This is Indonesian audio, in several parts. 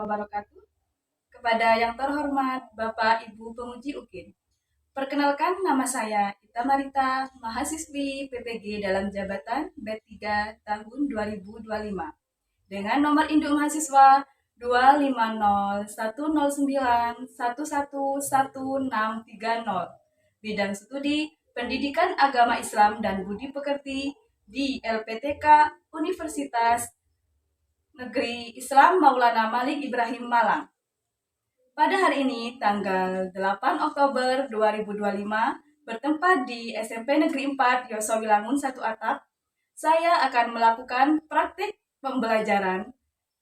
wabarakatuh. Kepada yang terhormat Bapak Ibu Penguji UKIN. Perkenalkan, nama saya Ita Marita, mahasiswi PPG dalam jabatan B3 tahun 2025. Dengan nomor induk mahasiswa 2501091111630. Bidang studi Pendidikan Agama Islam dan Budi Pekerti di LPTK Universitas Negeri Islam Maulana Malik Ibrahim Malang. Pada hari ini, tanggal 8 Oktober 2025, bertempat di SMP Negeri 4 Yosowilangun 1 Atap, saya akan melakukan praktik pembelajaran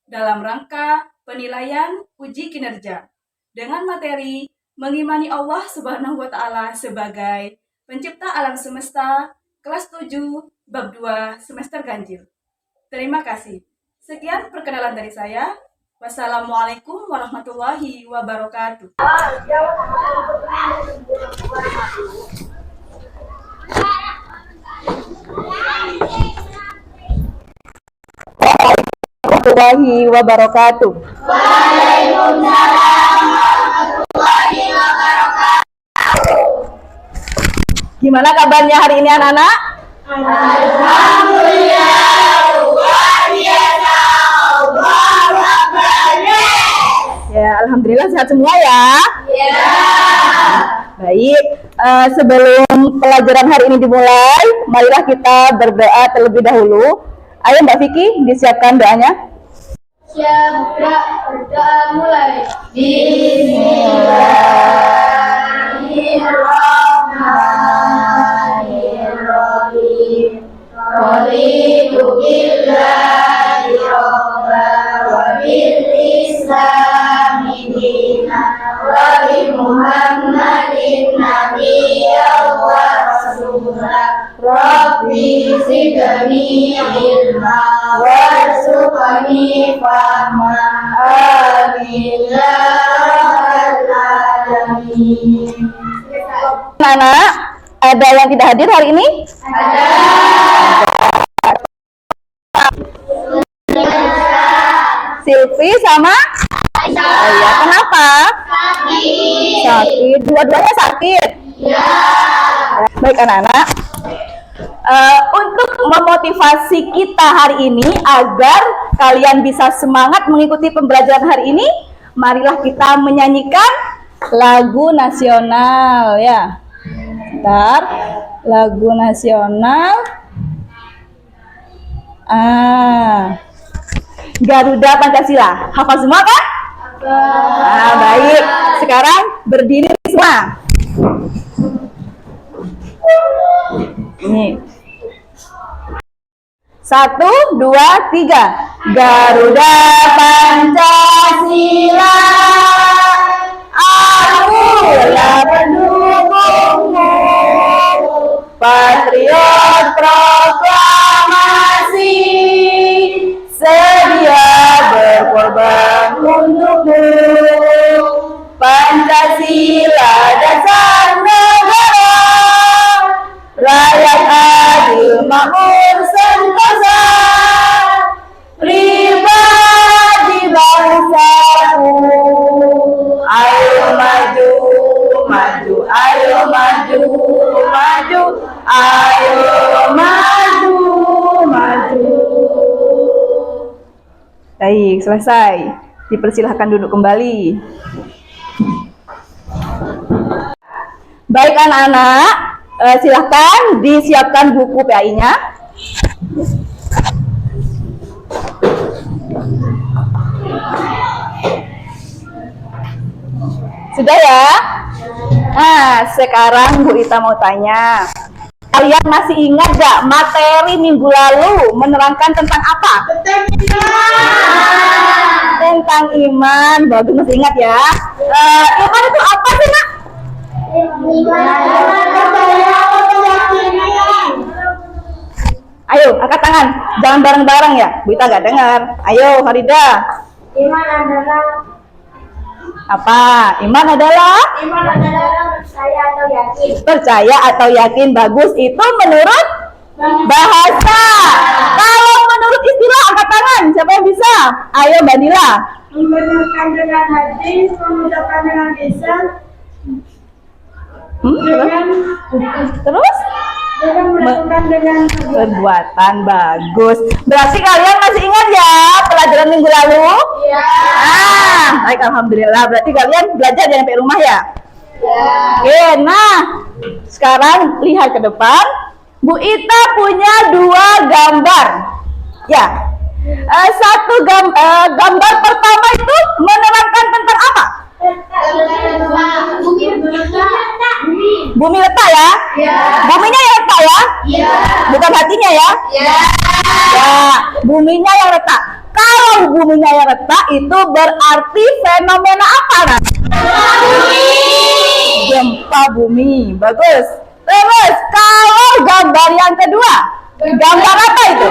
dalam rangka penilaian uji kinerja dengan materi mengimani Allah Subhanahu wa Ta'ala sebagai pencipta alam semesta, kelas 7, bab 2, semester ganjil. Terima kasih. Sekian perkenalan dari saya. Wassalamualaikum warahmatullahi wabarakatuh. Warahmatullahi wabarakatuh. Waalaikumsalam warahmatullahi wabarakatuh. Gimana kabarnya hari ini anak-anak? Alhamdulillah, luar biasa. Allahu Akbar. Ya, alhamdulillah sehat semua ya. Ya. Baik, sebelum pelajaran hari ini dimulai, marilah kita berdoa terlebih dahulu. Ayo Mbak Vicky, disiapkan doanya. Siap, berdoa mulai. Bismillahirrahmanirrahim. Raditu billahi robba wa bil islami dina wa bi Muhammadin nabiyyan wa rasulah. Rabbi zidni ilma warzuqni fahma. Amin ya rabbal alamin. Anak, ada yang tidak hadir hari ini? Silvi sama Ayah. Kenapa? Sakit. Dua-duanya sakit. Baik anak-anak, untuk memotivasi kita hari ini agar kalian bisa semangat mengikuti pembelajaran hari ini, marilah kita menyanyikan lagu nasional ya. Bentar, lagu nasional Garuda Pancasila. Hafal semua kan? Baik. Sekarang berdiri semua. Ini 1, 2, 3. Garuda Pancasila, akulah pendukungmu, patriot proklamasi, sedia berkorban untukmu. Pancasila dasar negara, rakyat adil makmur sentosa, pribadi bangsaku. Ayo maju, maju, ayo maju, maju, ayo maju, maju. Baik, selesai. Dipersilahkan duduk kembali. Baik anak-anak, silahkan disiapkan buku PAI-nya. Sudah ya? Nah, sekarang Bu Ita mau tanya. Kalian masih ingat gak materi minggu lalu menerangkan tentang apa? Tentang iman. Bagus, masih ingat ya. Iman itu apa sih, Nak? Ayo, angkat tangan. Jangan bareng-bareng ya. Bu Ita nggak dengar. Ayo, Farida. Iman adalah Apa? Iman adalah percaya atau yakin. Percaya atau yakin. Bagus. Itu menurut bahasa. Kalau menurut istilah, angkat tangan. Siapa yang bisa? Ayo, Mbak Nila. Mendengarkan dengan hati, mengucapkan dengan lisan, Terus? dengan melakukan dengan Perbuatan. Bagus. Berarti kalian masih ingat ya pelajaran minggu lalu? Iya. Baik, alhamdulillah. Berarti kalian belajar jangan sampai rumah ya? Ya. Oke, nah sekarang lihat ke depan. Bu Ita punya 2 gambar. Ya, gambar pertama itu menerangkan tentang apa? Bumi letak ya? Buminya yang letak ya? Bukan hatinya ya? Ya, buminya yang letak. Kalau buminya yang letak itu berarti fenomena apa? Nah? Gempa bumi. Bagus. Terus kalau gambar yang kedua, gambar apa itu?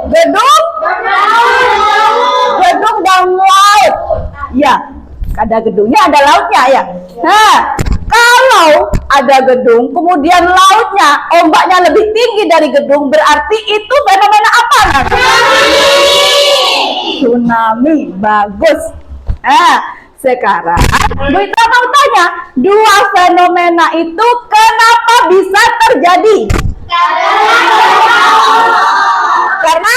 Gedung dan laut. Ya, ada gedungnya, ada lautnya ya. Nah, kalau ada gedung, kemudian lautnya, ombaknya lebih tinggi dari gedung, berarti itu fenomena apa? Tsunami. Bagus. Nah, sekarang Bu Ita mau tanya, 2 fenomena itu kenapa bisa terjadi? Karena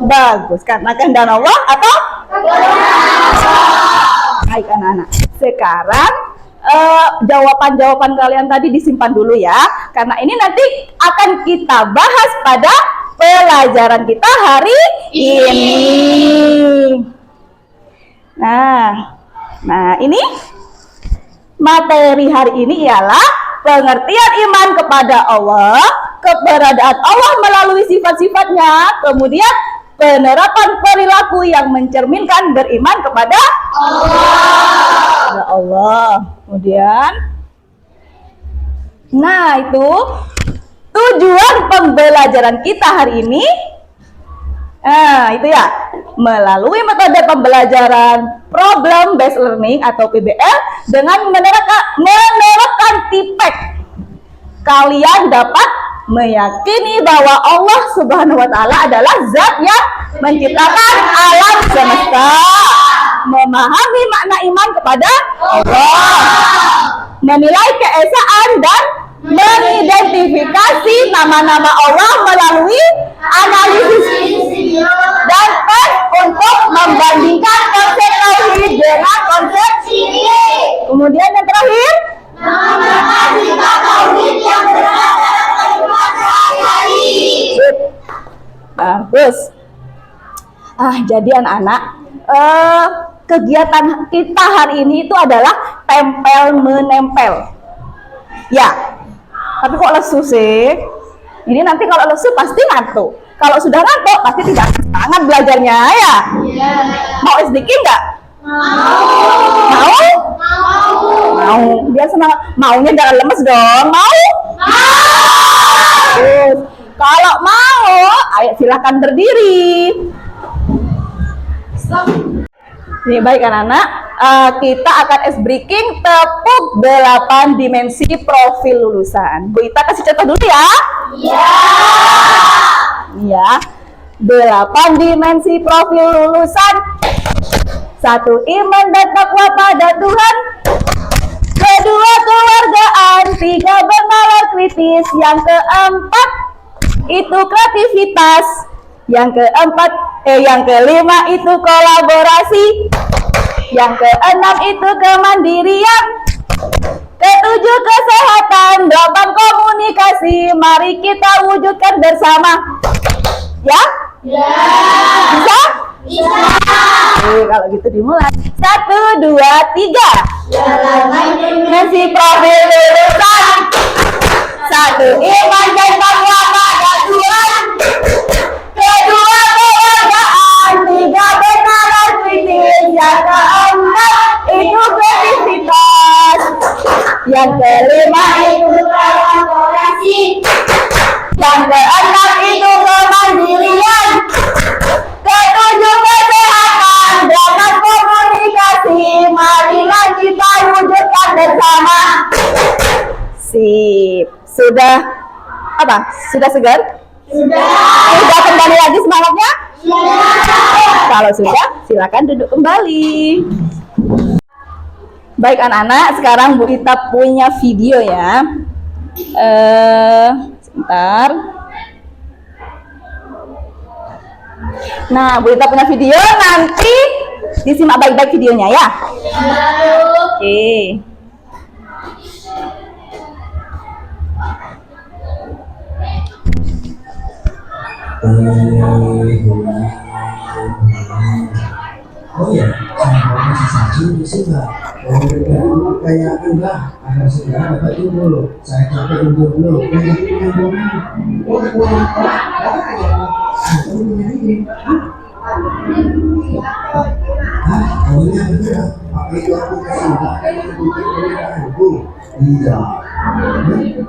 bagus, karena kehendak Allah atau baik anak-anak. Sekarang jawaban-jawaban kalian tadi disimpan dulu ya, karena ini nanti akan kita bahas pada pelajaran kita hari ini. Nah ini materi hari ini ialah pengertian iman kepada Allah, keberadaan Allah melalui sifat-sifatnya, kemudian penerapan perilaku yang mencerminkan beriman kepada Allah. Kemudian, nah itu tujuan pembelajaran kita hari ini. Nah itu ya, melalui metode pembelajaran problem based learning atau PBL dengan menerapkan TPEC, kalian dapat meyakini bahwa Allah Subhanahu wa Ta'ala adalah zat yang menciptakan alam semesta, memahami makna iman kepada Allah, menilai keesaan dan mengidentifikasi nama-nama Allah melalui analisis dan tes untuk membandingkan konsep tauhid dengan konsep syirik. Kemudian yang terakhir, mengamalkan sifat tauhid yang benar dalam kehidupan sehari-hari. Bagus. Jadi anak-anak, kegiatan kita hari ini itu adalah tempel menempel. Ya, tapi kok lesu sih? Ini nanti kalau lesu pasti ngantuk. Kalau sudah ngantuk pasti tidak semangat belajarnya ya. Mau SDK nggak? Mau. Biar semangat. Maunya jangan lemes dong. Mau? Kalau mau, ayo silahkan berdiri. Nih baik anak-anak, kita akan breaking tepuk 8 dimensi profil lulusan. Bu Ita kasih contoh dulu ya. Iya. 8 dimensi profil lulusan. 1. Iman dan takwa pada Tuhan. 2. Kewargaan. 3. Bernalar kritis. Yang keempat itu kreativitas. Yang kelima itu kolaborasi. Yang keenam itu kemandirian. 7. Kesehatan. 8. Komunikasi. Mari kita wujudkan bersama. Ya? Bisa? Bisa. Kalau gitu dimulai. 1, 2, 3. Dimensi profil lulusan. 1. Iman dan takwa pada Tuhan. 2. Kewargaan. 3. Bernalar kritis. Yang keempat itu kreativitas. Yang kelima itu kolaborasi. Yang keenam itu kemandirian. 7. Kesehatan. 8. Komunikasi. Marilah kita wujudkan bersama. Sip. Sudah apa? Sudah segar? Sudah kembali lagi semangatnya? Kalau sudah, silakan duduk kembali. Baik anak-anak, sekarang Bu Ita punya video ya. Sebentar. Nah, Bu Ita punya video, nanti disimak baik-baik videonya ya. Oke. Oh ya, saya mau kasih saji bisa nggak? Mau berikan kayak enggak, agar segera dapat dulu. Saya capek dulu. Awalnya benar. Apa itu aku kasih tidak.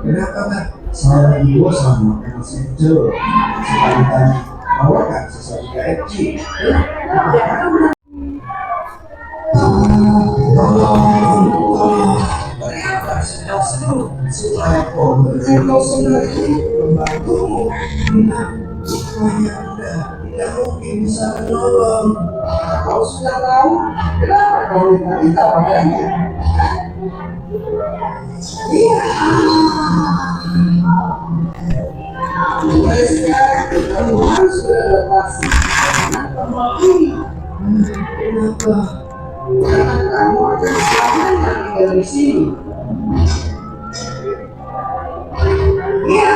Kenapa kan? Saya lagi bosan makan nasi kecil. Sekalian bawakan sesuatu kecil. Supaya kau membantumu, supaya Anda tidak mungkin bisa menolong. Kau sudah tahu kenapa kau minta padanya? Iya. Mulai sekarang kamu harus beradaptasi. Kenapa? Karena kamu akan selamanya tinggal di sini. Ya.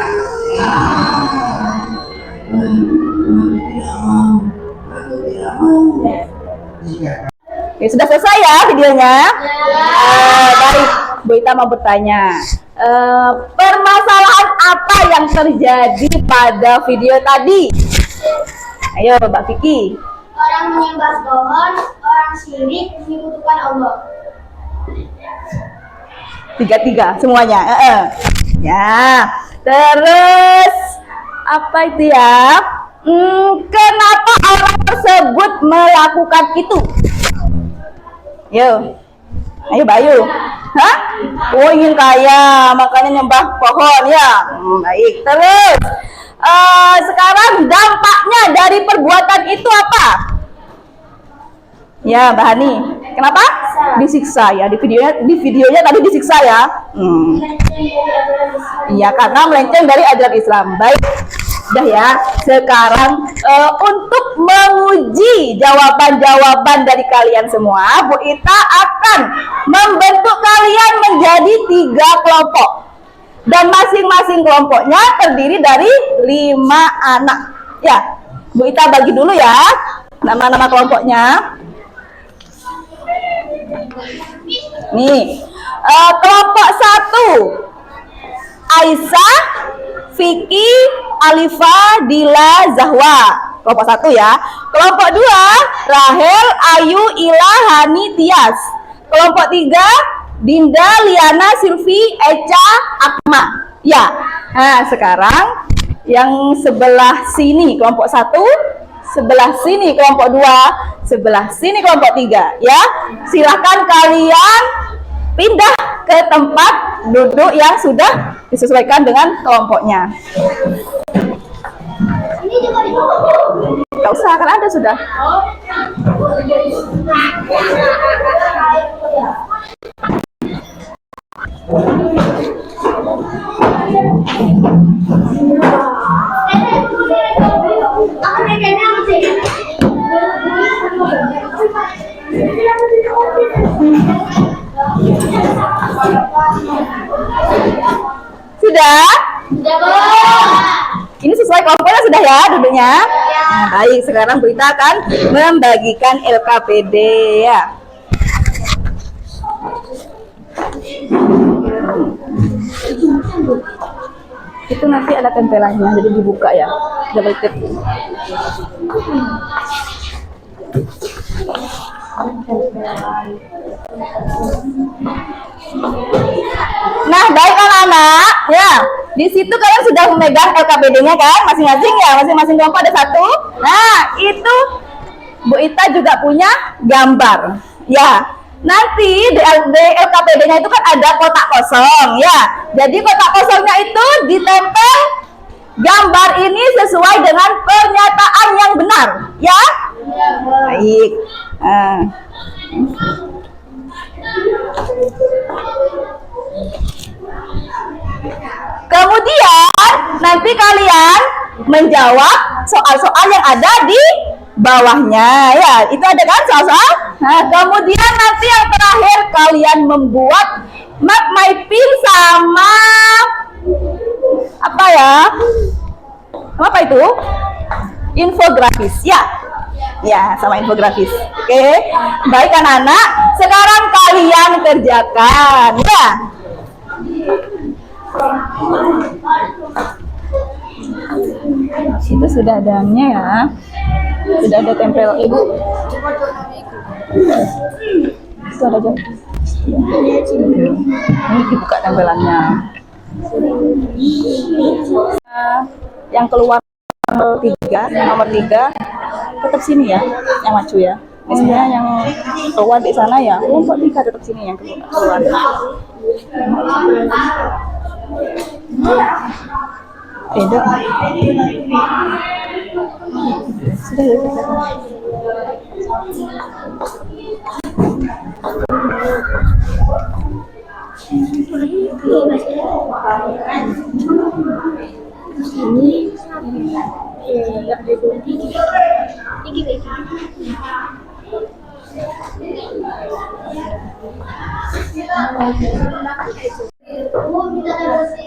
Aku tidak mau. Jika Oke, sudah selesai ya videonya? Baik, Bu Ita mau bertanya. Permasalahan apa yang terjadi pada video tadi? Ayo, Mbak Vicky. Orang menyembah pohon, orang syirik menyekutukan Allah. Tiga semuanya. Ya, terus apa itu ya? Kenapa orang tersebut melakukan itu? Ayo Bayu. Hah? Oh, ingin kaya, makanya nyembah pohon ya. Baik. Terus sekarang dampaknya dari perbuatan itu apa? Ya, Mbak Hani. Kenapa? Disiksa ya. Di videonya tadi disiksa ya. Iya, karena melenceng dari ajaran Islam. Baik. Udah ya. Sekarang untuk menguji jawaban-jawaban dari kalian semua, Bu Ita akan membentuk kalian menjadi 3 kelompok. Dan masing-masing kelompoknya terdiri dari 5 anak. Ya, Bu Ita bagi dulu ya nama-nama kelompoknya. Nih, kelompok 1 Aisyah, Vicky, Alifa, Dila, Zahwa. Kelompok 1 ya. Kelompok 2 Rahel, Ayu, Ila, Hani, Tias. Kelompok 3 Dinda, Liana, Silvi, Eca, Akma. Ya. Nah, sekarang yang sebelah sini kelompok 1, sebelah sini kelompok 2, sebelah sini kelompok 3 ya. Silahkan kalian pindah ke tempat duduk yang sudah disesuaikan dengan kelompoknya. Ini juga Gak usah, kan ada sudah. Sudah? Ini sesuai kelompoknya sudah ya duduknya? Nah, baik, sekarang Bu Ita akan membagikan LKPD ya. Itu nanti ada tempelannya, jadi dibuka ya. Double tip. Nah, baik anak-anak, ya. Di situ kalian sudah memegang LKPD-nya kan, masing-masing ya, masing-masing kelompok ada 1. Nah, itu Bu Ita juga punya gambar, ya. Nanti di LKPD-nya itu kan ada kotak kosong, ya. Jadi kotak kosongnya itu ditempel Gambar ini sesuai dengan pernyataan yang benar, ya? Baik. Kemudian nanti kalian menjawab soal-soal yang ada di bawahnya, ya. Itu ada kan soal-soal? Nah, kemudian nanti yang terakhir kalian membuat map mapping sama apa ya? Apa itu? Infografis, ya. Ya, sama infografis. Oke. Baik anak-anak, sekarang kalian kerjakan, ya. Itu sudah adanya ya. Sudah ada tempel ibu. Itu ada aja. Ini dibuka tempelannya. Yang keluar nomor 3 tetap sini ya, yang maju ya. Biasanya yang keluar di sana ya, kelompok 3 tetap sini yang keluar. Beda. Sudah ya.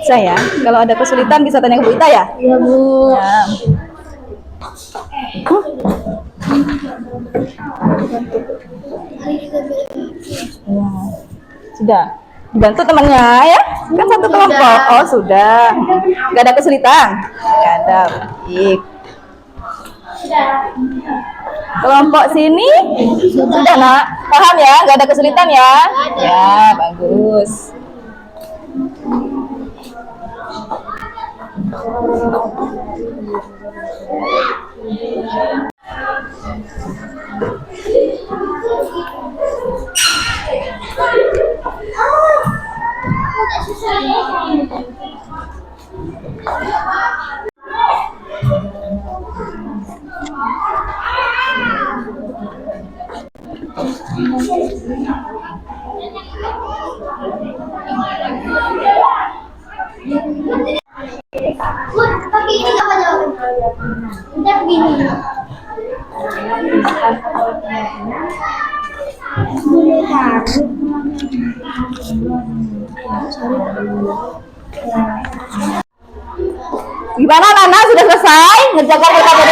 Saya, kalau ada kesulitan bisa tanya ke Bu Ita ya? Iya, Bu. Ya. Ya. Sudah. Bantu temannya ya? Kan satu kelompok. Oh, sudah. Gak ada kesulitan? Gak ada. Baik. Kelompok sini sudah nak, paham ya? Gak ada kesulitan ya? Ya, bagus. Pakai ini apa jawabannya? Ntar begini. Gimana Nana, sudah selesai ngerjakan LKPD?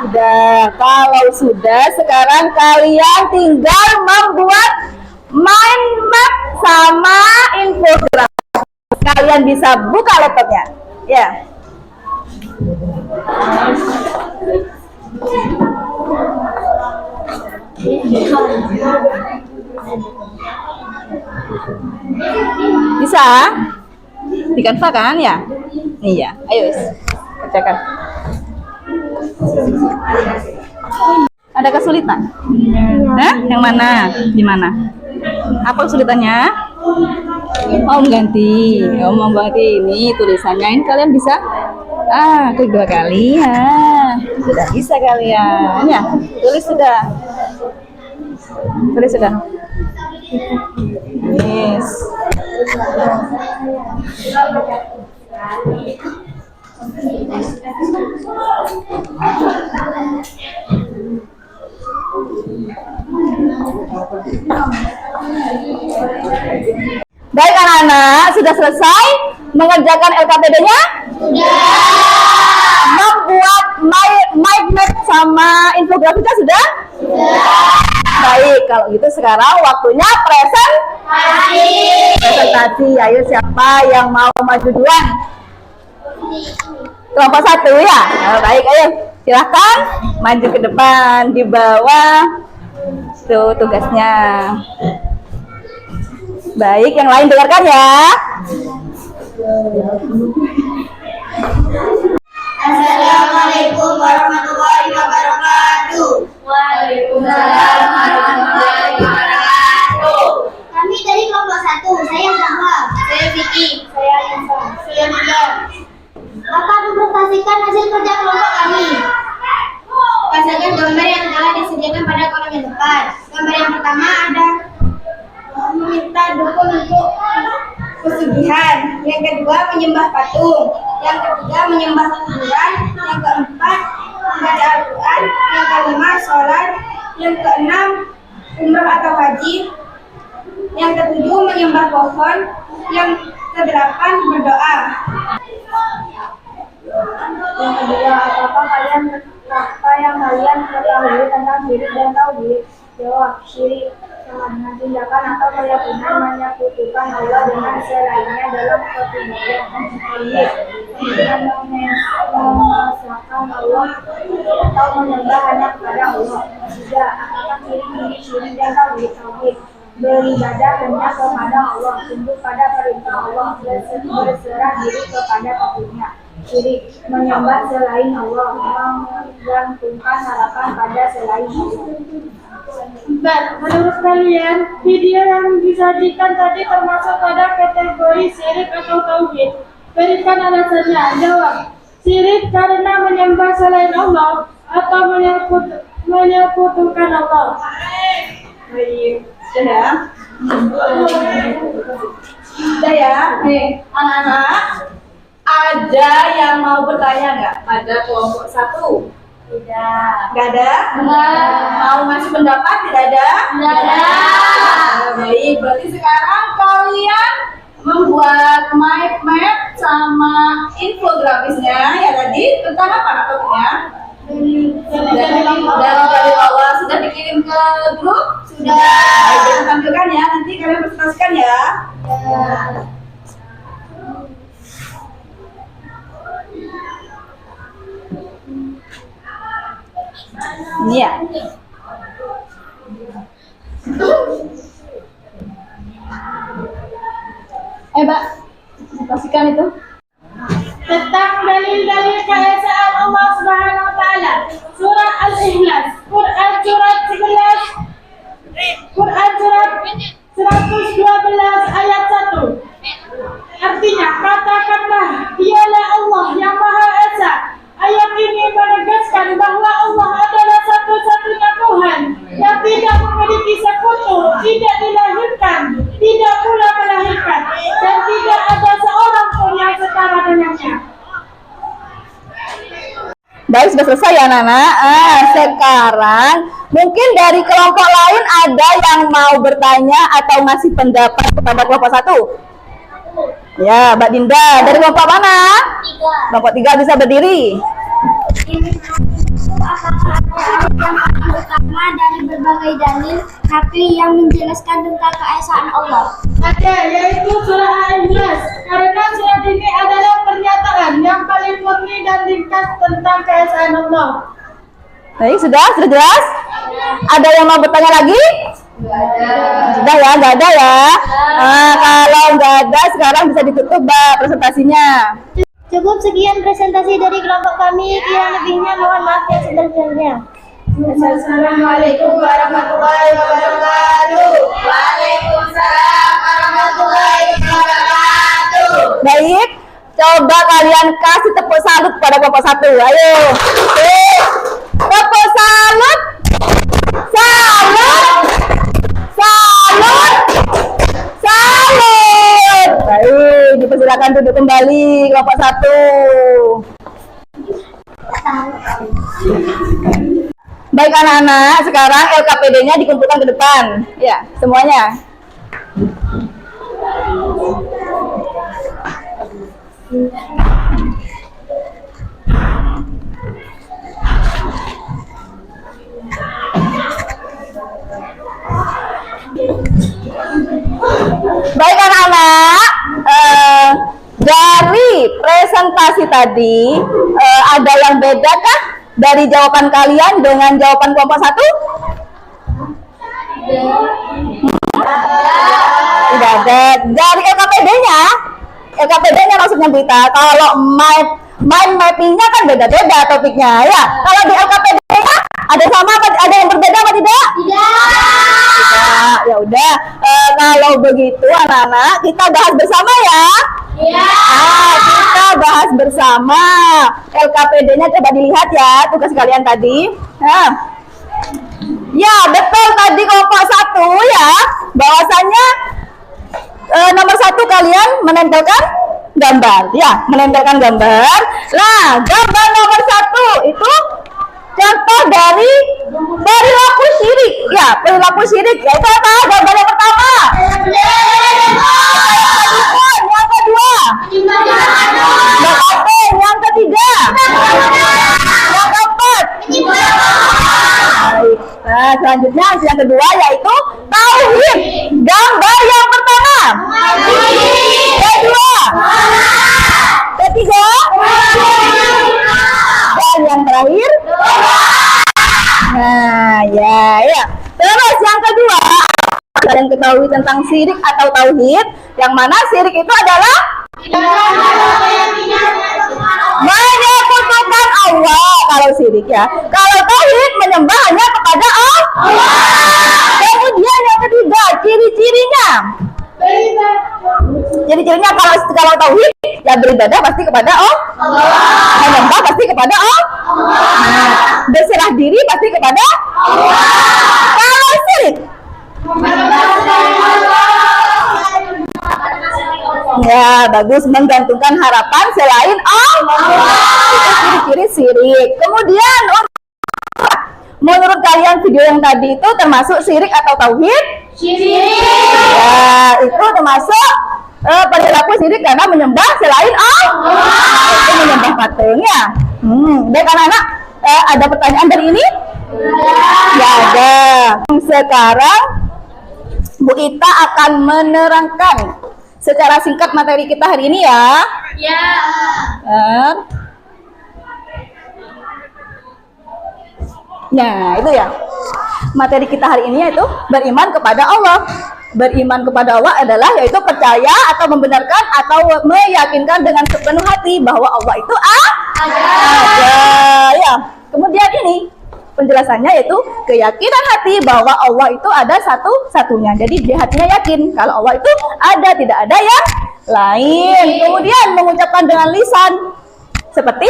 Sudah. Kalau sudah, sekarang kalian tinggal membuat mind map sama infografis. Kalian bisa buka laptopnya, ya. Bisa? Di Canva kan ya? Iya, ayo kerjakan. Ada kesulitan? Hah? Yang mana? Gimana? Apa kesulitannya? Oh, mengganti. Oh, mengganti ini tulisannya. Ini kalian bisa klik 2 kali ya. Sudah bisa kalian. Ya, tulis sudah. Tulis sudah. Yes. Baik anak-anak, sudah selesai mengerjakan LKPD-nya? Membuat mind map sama infografisnya sudah? Baik, kalau gitu sekarang waktunya presentasi. Ayo siapa yang mau maju duluan? Kelompok 1 ya? Nah, baik, ayo silahkan maju ke depan. Di bawah tuh tugasnya. Baik, yang lain dengarkan ya. Assalamualaikum warahmatullahi wabarakatuh. Waalaikumsalam warahmatullahi wabarakatuh. Kami dari kelompok 1. Saya Zahra. Saya Vicky. Saya Anissa. Saya Nida. dukun untuk pesugihan. Yang kedua menyembah patung. Yang ketiga menyembah kuburan. Yang keempat membaca Al-Quran. Yang kelima sholat. Yang keenam umrah atau haji. Yang ketujuh menyembah pohon. Yang kedelapan berdoa. Yang kedua, apa yang kalian ketahui tentang syirik dan tauhid? Jawab, syirik sama dengan tindakan atau keyakinan menyekutukan Allah dengan selainnya dalam ketidakadilan. Tauhid dengan mengesahkan Allah atau menyembah hanya kepada Allah. Tiga, apakah ciri-ciri syirik dan tauhid? Tauhid beribadah hanya kepada Allah, tunduk pada perintah Allah, berserah diri kepada takdirnya. Syirik menyembah selain Allah, menggantungkan harapan pada selain Allah. Menurut kalian, video yang disajikan tadi termasuk pada kategori syirik atau tauhid? Berikan alasannya. Jawab, syirik karena menyembah selain Allah atau menyekutukan Allah. Baik, sudah ya. Nih, anak-anak, ada yang mau bertanya nggak? Ada kelompok 1? Tidak. Nggak ada? Mau ngasih pendapat? Tidak ada? Tidak ada. Baik, berarti sekarang kalian membuat mind map sama infografisnya ya tadi tentang apa topiknya? Dari Allah sudah dikirim ke grup? Sudah. Baik, kita tampilkan ya, nanti kalian presentasikan ya. Ini ya. Mbak, kasihkan itu. Tentang dalil-dalil keesaan Allah Subhanahu wa taala. Surah Al-Ikhlas, Quran surat 112 ayat 1. Artinya, katakanlah, dialah Allah yang Maha Esa. Ayat ini menegaskan bahwa Allah adalah satu-satunya Tuhan yang tidak memiliki sekutu, tidak dilahirkan, tidak pula melahirkan, dan tidak ada seorang pun yang setara dengannya. Baik, sudah selesai ya Nana. Sekarang mungkin dari kelompok lain ada yang mau bertanya atau ngasih pendapat kepada kelompok 1? Ya, Mbak Dinda. Dari kelompok mana? 3. Kelompok 3 bisa berdiri. Apakah ada yang pertama dari berbagai dalil nakli yang menjelaskan tentang keesaan Allah? Ada, yaitu surah Al-Ikhlas. Karena surat ini adalah pernyataan yang paling murni dan ringkas tentang keesaan Allah. Baik, sudah jelas? Ada yang mau bertanya lagi? Sudah ya, nggak ada ya. Kalau nggak ada, sekarang bisa ditutup Mbak presentasinya. Cukup sekian presentasi dari kelompok kami. Kurang lebihnya mohon maaf yang sebesar-besarnya. Assalamualaikum warahmatullahi wabarakatuh. Waalaikumsalam warahmatullahi wabarakatuh. Baik, coba kalian kasih tepuk salut pada kelompok 1. Ayo. Tepuk salut. Salut. Salut. Salut. Baik, dipersilakan duduk kembali kelompok 1. Baik anak-anak, sekarang LKPD-nya dikumpulkan ke depan. Ya, semuanya. Baik anak-anak, dari presentasi tadi ada yang beda kah dari jawaban kalian dengan jawaban kelompok 1? Tidak ada. Dari LKPD-nya maksudnya berita. Kalau mind mapping-nya kan beda-beda topiknya ya. Kalau di LKPD-nya ada sama apa? Ada yang berbeda apa tidak? Tidak. Ya udah. Kalau begitu anak-anak kita bahas bersama ya. Iya. Kita bahas bersama. LKPD-nya coba dilihat ya tugas kalian tadi. Ya betul tadi kelompok 1 ya. Bahwasanya kalian menempelkan gambar, ya, menempelkan gambar. Nah, gambar nomor 1 itu contoh dari perilaku syirik. Ya, perilaku syirik yaitu apa? Gambar yang pertama. Yang kedua. Yang ketiga. Yang keempat. Baik. Nah, selanjutnya yang kedua yaitu tauhid. Gambar yang pertama. Kedua. Ketiga. Dan yang terakhir. Nah, ya. Terus yang kedua, kalian ketahui tentang syirik atau tauhid, yang mana syirik itu adalah menyekutukan Allah kalau syirik, ya. Kalau tauhid menyembah hanya kepada Allah. Kemudian yang ketiga, ciri-cirinya. Ciri-cirinya kalau tauhid ya beribadah pasti kepada Allah. Menyembah pasti kepada Allah. Berserah diri pasti kepada Allah. Kalau syirik ya bagus, menggantungkan harapan selain Allah. Itu ciri-ciri syirik. Kemudian menurut kalian video yang tadi itu termasuk syirik atau tauhid? Syirik. Ya, itu termasuk perilaku syirik karena menyembah selain Allah. Itu menyembah patung, ya. Baik anak-anak, ada pertanyaan dari ini? Ya ada. Sekarang Bu Ita akan menerangkan secara singkat materi kita hari ini, ya. Ya. Nah, itu ya. Materi kita hari ini yaitu beriman kepada Allah. Beriman kepada Allah adalah yaitu percaya atau membenarkan atau meyakinkan dengan sepenuh hati bahwa Allah itu ada. Ya. Kemudian ini penjelasannya yaitu keyakinan hati bahwa Allah itu ada satu-satunya. Jadi di hatinya yakin kalau Allah itu ada, tidak ada yang lain. Kemudian mengucapkan dengan lisan seperti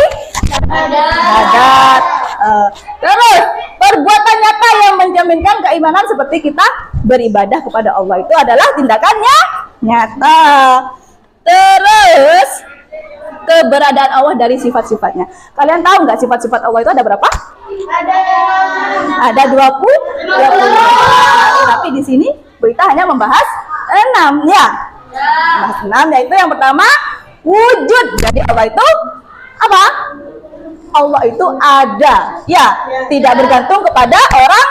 syahadat. Terus perbuatan nyata yang menjaminkan keimanan seperti kita beribadah kepada Allah itu adalah tindakannya nyata. Terus keberadaan Allah dari sifat-sifatnya. Kalian tahu nggak sifat-sifat Allah itu ada berapa? Ada 20. Tapi di sini Bu Ita hanya membahas 6, ya. Membahas 6, yaitu yang pertama wujud. Jadi Allah itu apa? Allah itu ada, ya, tidak bergantung kepada orang,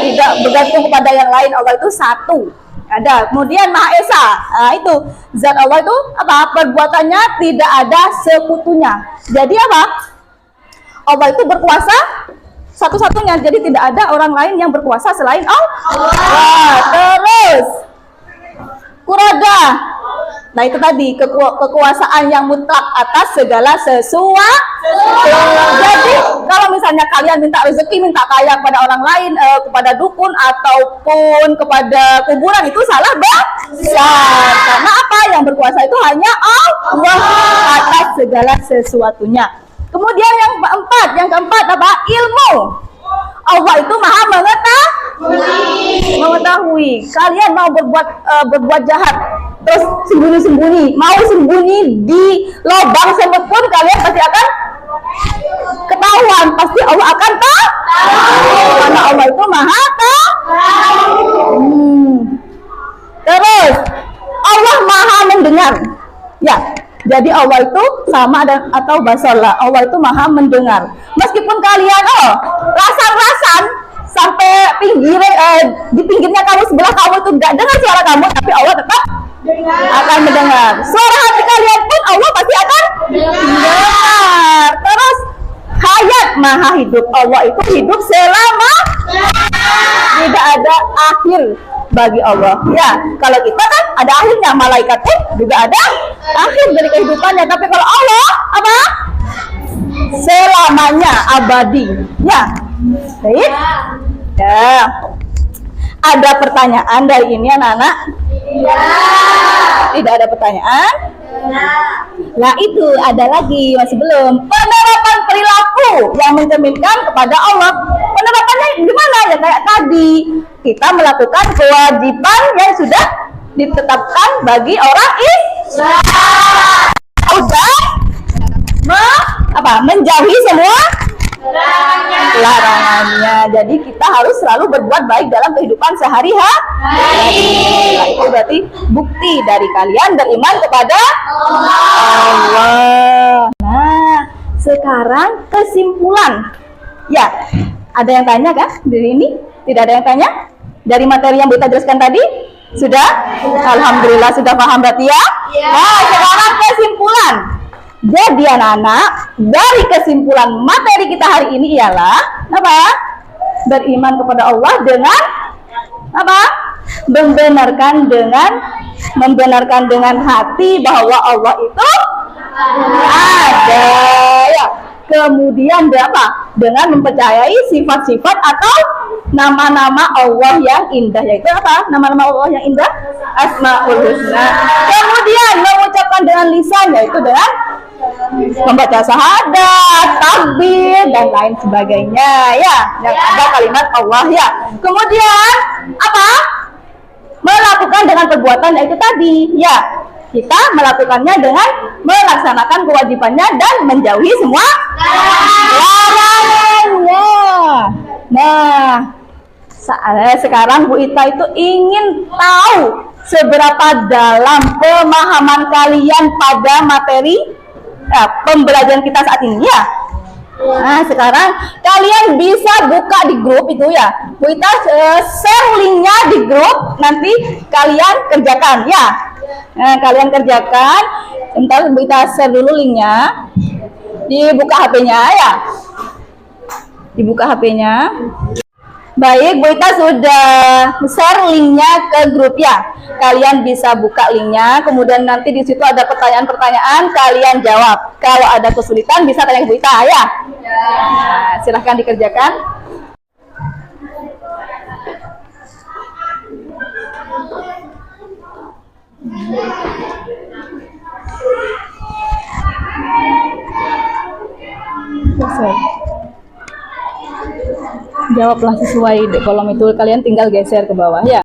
tidak bergantung kepada yang lain. Allah itu satu, ada. Kemudian Maha Esa, nah, itu zat Allah itu apa? Perbuatannya tidak ada sekutunya. Jadi apa? Allah itu berkuasa satu-satunya. Jadi tidak ada orang lain yang berkuasa selain Allah. Nah, terus Quradah. Nah, itu tadi kekuasaan yang mutlak atas segala sesuatu. Jadi kalau misalnya kalian minta rezeki, minta kaya kepada orang lain, kepada dukun ataupun kepada kuburan, itu salah besar. Karena apa? Yang berkuasa itu hanya Allah atas segala sesuatunya. Kemudian yang keempat apa? Ilmu. Allah itu maha mengetahui. Kalian mau berbuat jahat, terus sembunyi-sembunyi, mau sembunyi di lubang semut pun kalian pasti akan ketahuan. Pasti Allah akan tahu. Karena Allah itu maha tahu. Terus Allah maha mendengar. Ya. Jadi Allah itu sama dan atau basalah. Allah itu maha mendengar. Meskipun kalian rasan-rasan sampai di pinggirnya kamu, sebelah kamu itu nggak dengar suara kamu, tapi Allah tetap akan mendengar. Suara hati kalian pun Allah pasti akan dengar. Terus hayat, maha hidup. Allah itu hidup selama, tidak ada akhir bagi Allah. Ya, kalau kita kan ada akhirnya, malaikat pun juga ada akhir dari kehidupannya. Tapi kalau Allah apa? Selamanya, abadi. Ya, baik. Ya. Ada pertanyaan dari ini anak-anak? Tidak ada pertanyaan? Nah, itu ada lagi, masih belum. Penerapan perilaku yang mencerminkan kepada Allah. Penerapannya gimana? Ya kayak tadi, kita melakukan kewajiban yang sudah ditetapkan bagi orang Islam. Udah menjauhi semua larangannya. Jadi kita harus selalu berbuat baik dalam kehidupan sehari-hari. Itu berarti bukti dari kalian beriman kepada Allah. Nah, sekarang kesimpulan. Ya, ada yang tanya kan dari ini? Tidak ada yang tanya? Dari materi yang kita jelaskan tadi? Sudah? Alhamdulillah sudah paham berarti ya? Nah, sekarang kesimpulan. Jadi anak-anak, dari kesimpulan materi kita hari ini ialah apa? Beriman kepada Allah dengan apa? Membenarkan dengan hati bahwa Allah itu ada, ya. Kemudian apa? Dengan mempercayai sifat-sifat atau nama-nama Allah yang indah, yaitu apa? Nama-nama Allah yang indah, Asmaul Husna. Kemudian mengucapkan dengan lisan, yaitu dengan membaca syahadat, takbir dan lain sebagainya, ya. Yang ada kalimat Allah, ya. Kemudian apa? Melakukan dengan perbuatan, yaitu tadi, ya. Kita melakukannya dengan melaksanakan kewajibannya dan menjauhi semua larangannya. Nah, sekarang Bu Ita itu ingin tahu seberapa dalam pemahaman kalian pada materi pembelajaran kita saat ini, ya. Nah, sekarang kalian bisa buka di grup itu, ya. Bu Ita share linknya di grup, nanti kalian kerjakan, ya. Nah, kalian kerjakan. Entar Bu Ita share dulu linknya. Dibuka HP-nya, ya. Dibuka HP-nya. Baik, Bu Ita sudah share linknya ke grup, ya. Kalian bisa buka linknya, kemudian nanti di situ ada pertanyaan-pertanyaan, kalian jawab. Kalau ada kesulitan bisa tanya ke Bu Ita, ya. Nah, silahkan dikerjakan. Jawablah sesuai di kolom itu, kalian tinggal geser ke bawah, ya.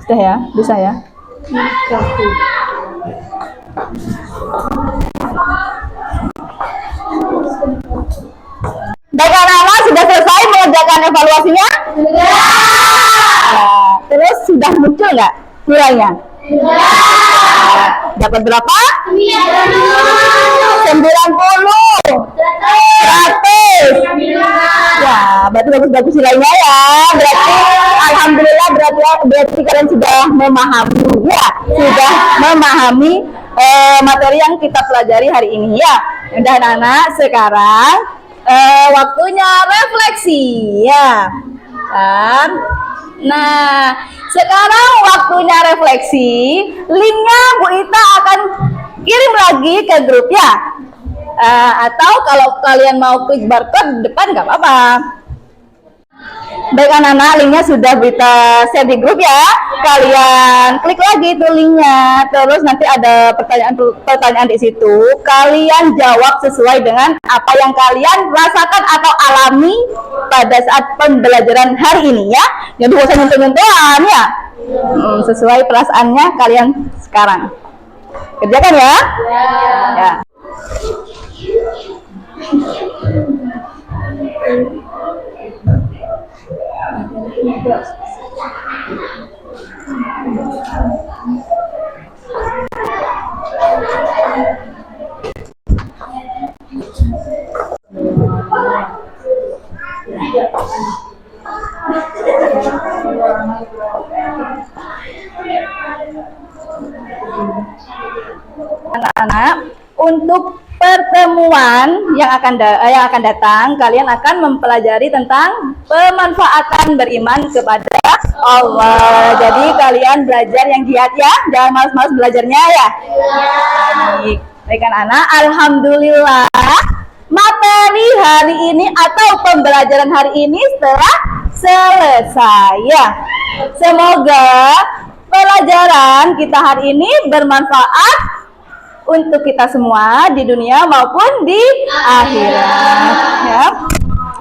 Sudah ya, bisa ya. Baik anak-anak, sudah selesai mengerjakan evaluasinya? Nah, terus sudah muncul nggak nilainya? Dapat berapa? 90. 100. Ya, berarti bagus-bagus nilainya, ya. Berarti alhamdulillah berarti kalian sudah memahami, ya. Sudah memahami materi yang kita pelajari hari ini, ya. Udah anak-anak, sekarang waktunya refleksi, ya. Nah, sekarang waktunya refleksi. Linknya Bu Ita akan kirim lagi ke grup, ya. Atau kalau kalian mau klik barcode depan nggak apa-apa. Baik anak-anak, linknya sudah Bu Ita share di grup, ya. Kalian klik lagi itu linknya, terus nanti ada pertanyaan di situ. Kalian jawab sesuai dengan apa yang kalian rasakan atau alami pada saat pembelajaran hari ini, ya. Jadi gak usah nyentuh-nyentuhan, ya. Sesuai perasaannya kalian sekarang. Kerjakan, ya. Ya. Anak-anak, untuk pertemuan yang akan datang, kalian akan mempelajari tentang pemanfaatan beriman kepada Allah. Jadi kalian belajar yang giat, ya, jangan malas-malas belajarnya, ya. Baik anak-anak, alhamdulillah materi hari ini atau pembelajaran hari ini telah selesai, ya. Semoga pelajaran kita hari ini bermanfaat untuk kita semua di dunia maupun di akhirat, ya.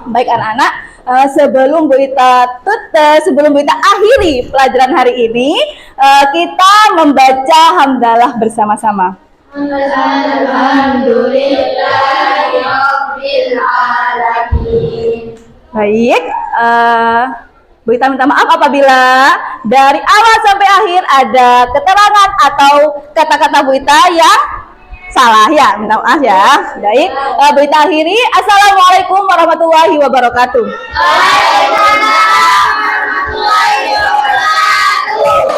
Baik anak-anak, sebelum Bu Ita sebelum Bu Ita akhiri pelajaran hari ini, kita membaca hamdalah bersama-sama. Baik, Bu Ita minta maaf apabila dari awal sampai akhir ada keterangan atau kata-kata Bu Ita yang salah ya, minta maaf ya. Baik, Bu Ita akhiri. Assalamualaikum warahmatullahi wabarakatuh. Waalaikumsalam warahmatullahi wabarakatuh.